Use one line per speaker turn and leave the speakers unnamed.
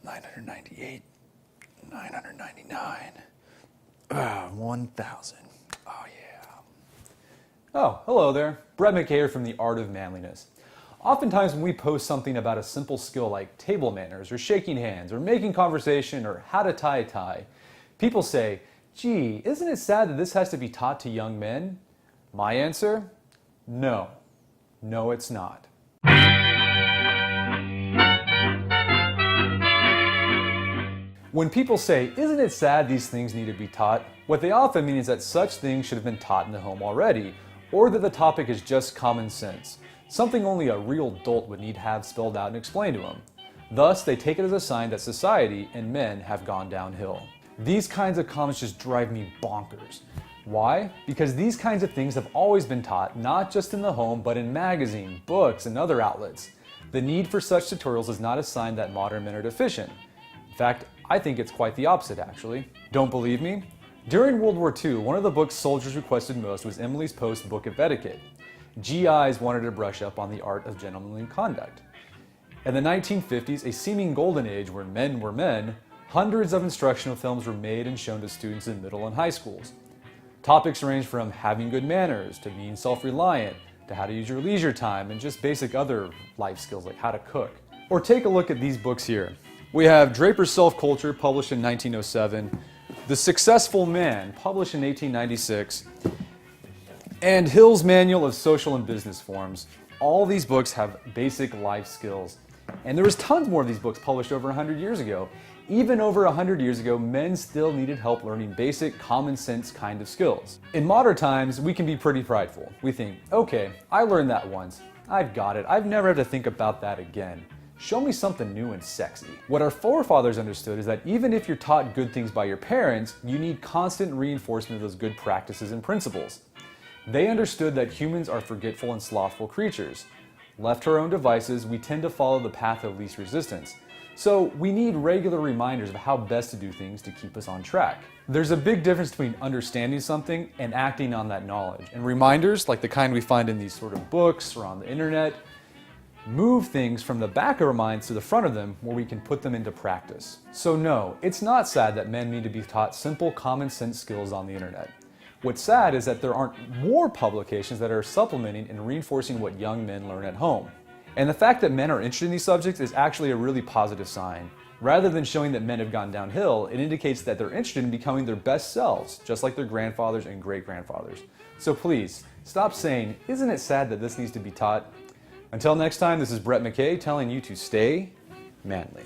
998, 999, 1,000. Oh yeah. Oh, hello there. Brett McKay from the Art of Manliness. Oftentimes when we post something about a simple skill like table manners or shaking hands or making conversation or how to tie a tie, people say, gee, isn't it sad that this has to be taught to young men? My answer? No. No, it's not. When people say, isn't it sad these things need to be taught, what they often mean is that such things should have been taught in the home already, or that the topic is just common sense, something only a real adult would need to have spelled out and explained to them. Thus, they take it as a sign that society and men have gone downhill. These kinds of comments just drive me bonkers. Why? Because these kinds of things have always been taught, not just in the home, but in magazines, books, and other outlets. The need for such tutorials is not a sign that modern men are deficient. In fact, I think it's quite the opposite, actually. Don't believe me? During World War II, one of the books soldiers requested most was Emily's Post Book of Etiquette. GIs wanted to brush up on the art of gentlemanly conduct. In the 1950s, a seeming golden age where men were men, hundreds of instructional films were made and shown to students in middle and high schools. Topics range from having good manners, to being self-reliant, to how to use your leisure time, and just basic other life skills like how to cook. Or take a look at these books here. We have Draper's Self-Culture, published in 1907, The Successful Man, published in 1896, and Hill's Manual of Social and Business Forms. All these books have basic life skills. And there was tons more of these books published over 100 years ago. Even over 100 years ago, men still needed help learning basic, common sense kind of skills. In modern times, we can be pretty prideful. We think, okay, I learned that once. I've got it. I've never had to think about that again. Show me something new and sexy. What our forefathers understood is that even if you're taught good things by your parents, you need constant reinforcement of those good practices and principles. They understood that humans are forgetful and slothful creatures. Left to our own devices, we tend to follow the path of least resistance. So we need regular reminders of how best to do things to keep us on track. There's a big difference between understanding something and acting on that knowledge. And reminders, like the kind we find in these sort of books or on the internet, move things from the back of our minds to the front of them where we can put them into practice. So no, it's not sad that men need to be taught simple common sense skills on the internet. What's sad is that there aren't more publications that are supplementing and reinforcing what young men learn at home. And the fact that men are interested in these subjects is actually a really positive sign. Rather than showing that men have gone downhill, it indicates that they're interested in becoming their best selves, just like their grandfathers and great-grandfathers. So please, stop saying, isn't it sad that this needs to be taught? Until next time, this is Brett McKay telling you to stay manly.